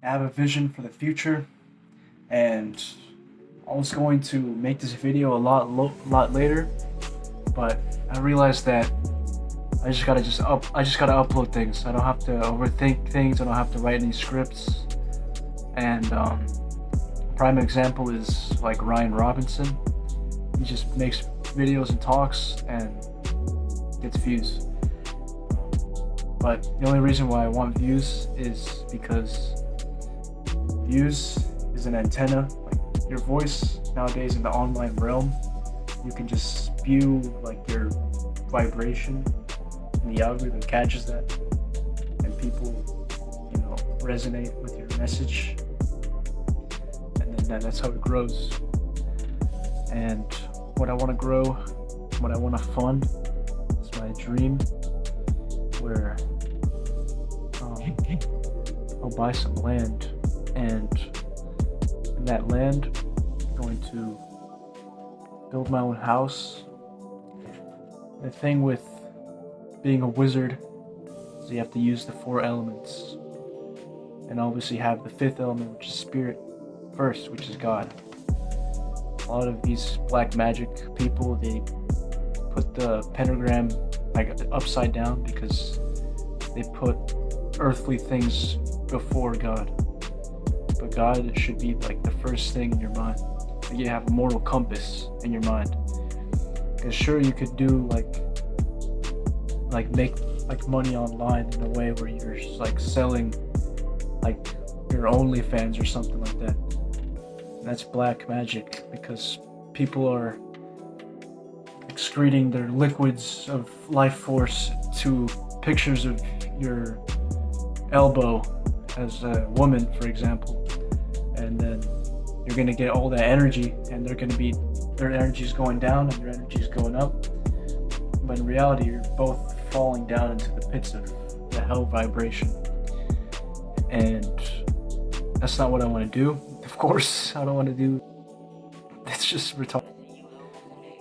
I have a vision for the future, and I was going to make this video a lot later, but I realized that I just gotta upload things. I don't have to overthink things. I don't have to write any scripts. And prime example is like Ryan Robinson. He just makes videos and talks and gets views. But the only reason why I want views is because views is an antenna. Like your voice nowadays in the online realm, you can just spew like your vibration, and the algorithm catches that, and people, resonate with your message, and then that's how it grows. And what I want to grow, what I want to fund, is my dream, where I'll buy some land, and in that land, I'm going to build my own house. The thing with being a wizard is you have to use the 4 elements, and obviously have the 5th element, which is spirit, first, which is God. A lot of these black magic people, they put the pentagram like upside down because they put earthly things before God. But God should be like the first thing in your mind. You have a moral compass in your mind. Because sure, you could do make money online in a way where you're like selling like your OnlyFans or something like that. And that's black magic, because people are excreting their liquids of life force to pictures of your elbow as a woman, for example, and then you're gonna get all that energy, and their energy's going down and your energy's going up, but in reality you're both falling down into the pits of the hell vibration, and that's not what I want to do. Of course I don't want to do. It's just retarded.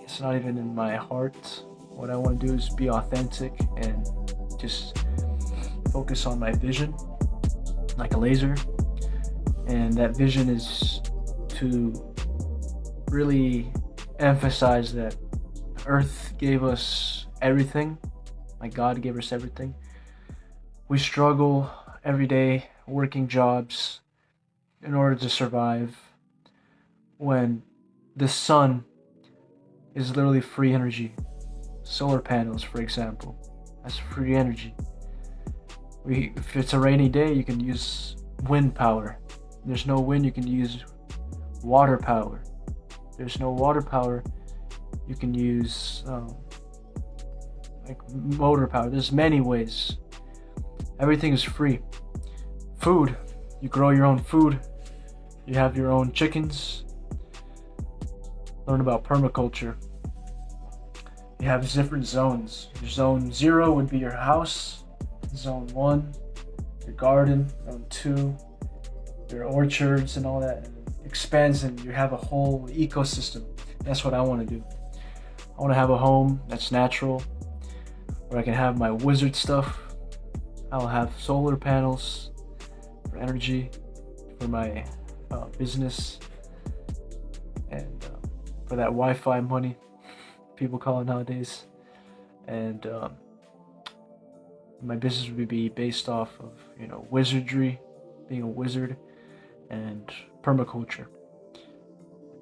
It's not even in my heart. What I want to do is be authentic and just focus on my vision like a laser, and that vision is to really emphasize that Earth gave us everything, like God gave us everything. We struggle every day working jobs in order to survive, when the sun is literally free energy. Solar panels, for example, that's free energy. If it's a rainy day, you can use wind power. There's no wind, you can use water power. There's no water power, you can use like motor power. There's many ways. Everything is free. Food, you grow your own food. You have your own chickens. Learn about permaculture. You have different zones. Your zone 0 would be your house. Zone 1, your garden. Zone 2, your orchards and all that. And it expands, and you have a whole ecosystem. That's what I want to do. I want to have a home that's natural, where I can have my wizard stuff. I'll have solar panels for energy, for my business, and for that Wi-Fi money people call it nowadays. And my business would be based off of wizardry, being a wizard, and permaculture.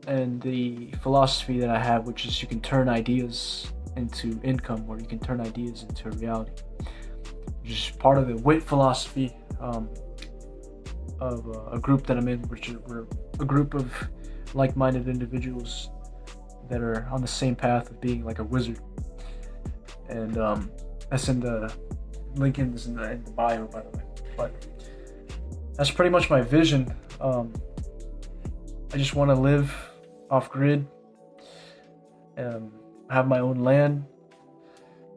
And the philosophy that I have, which is you can turn ideas into income, or you can turn ideas into reality, which is part of the WIT philosophy of a group that I'm in, which we're a group of like-minded individuals that are on the same path of being like a wizard. And that's in the link in the bio, by the way. But that's pretty much my vision. I just want to live off grid, have my own land.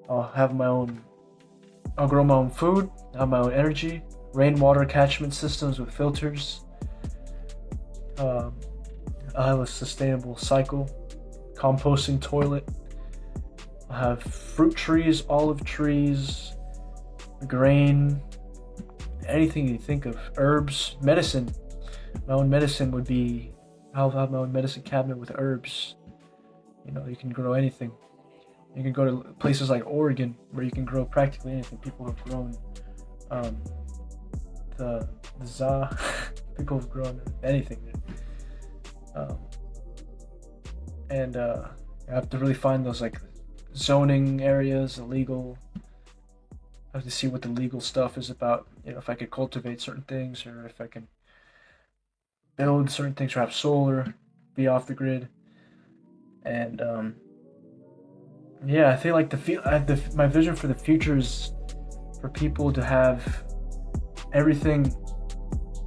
I'll grow my own food, have my own energy, rainwater catchment systems with filters. I'll have a sustainable cycle, composting toilet. I'll have fruit trees, olive trees, grain, anything you think of. Herbs, medicine. My own medicine would be, I'll have my own medicine cabinet with herbs. You know, you can grow anything. You can go to places like Oregon where you can grow practically anything. People have grown the za. People have grown anything. And I have to really find those like zoning areas, illegal. I have to see what the legal stuff is about. You know, if I could cultivate certain things, or if I can build certain things, or have solar, be off the grid. And yeah, I feel like my vision for the future is for people to have everything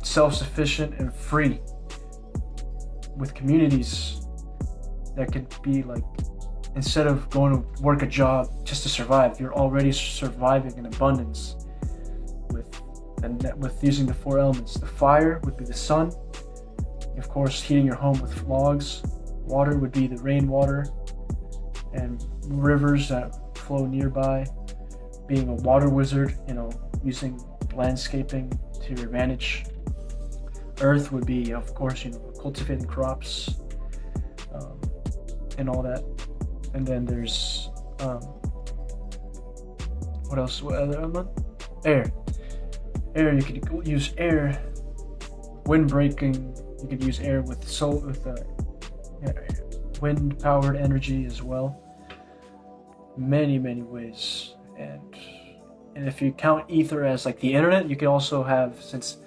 self-sufficient and free, with communities that could be like, instead of going to work a job just to survive, you're already surviving in abundance with using the 4 elements. The fire would be the sun, of course, heating your home with logs. Water would be the rainwater and rivers that flow nearby. Being a water wizard, you know, using landscaping to your advantage. Earth would be, of course, you know, cultivating crops and all that. And then there's what else? What other element? Air. Air. You could use air. Wind breaking. You could use air with wind-powered energy as well. Many ways. And if you count ether as like the internet, you can also have, since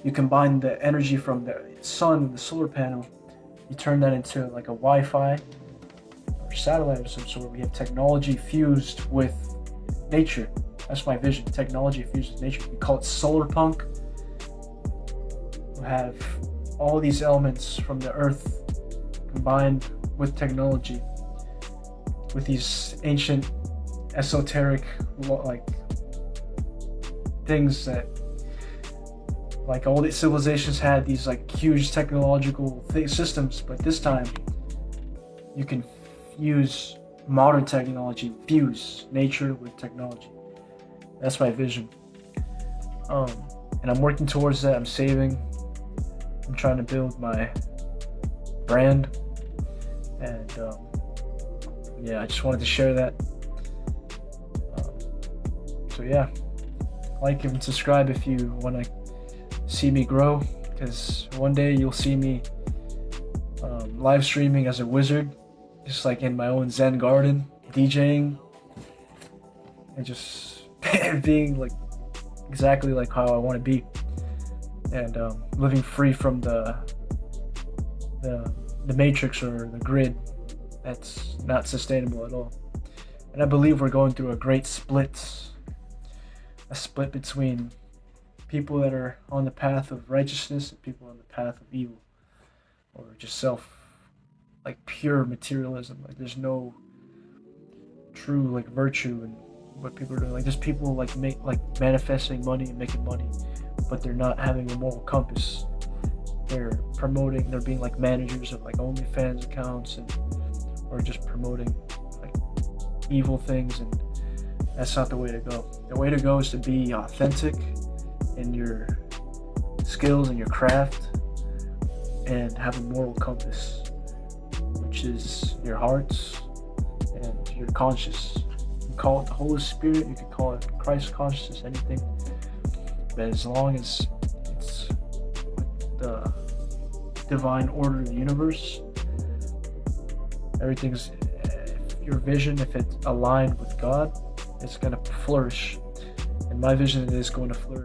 you combine the energy from the sun and the solar panel, you turn that into like a Wi-Fi or satellite of some sort. We have technology fused with nature. That's my vision. Technology fused with nature. We call it Solarpunk. We have all these elements from the earth combined with technology, with these ancient esoteric like things that like all the civilizations had, these like huge technological systems, but this time you can use modern technology, fuse nature with technology. That's my vision. And I'm working towards that. I'm saving. I'm trying to build my brand, and yeah, I just wanted to share that. So yeah, like and subscribe if you want to see me grow, because one day you'll see me live streaming as a wizard, just like in my own Zen garden, DJing, and just being like exactly like how I want to be, and living free from the matrix or the grid that's not sustainable at all. And I believe we're going through a great split between people that are on the path of righteousness and people on the path of evil, or just like pure materialism. Like there's no true like virtue in what people are doing. Like there's people like manifesting money and making money, but they're not having a moral compass. They're being like managers of like OnlyFans accounts, or just promoting like evil things, and that's not the way to go. The way to go is to be authentic in your skills and your craft, and have a moral compass, which is your hearts and your conscience. You can call it the Holy Spirit, you can call it Christ consciousness, anything, but as long as it's the divine order of the universe, everything's, your vision, if it's aligned with God, it's going to flourish. And my vision is going to flourish.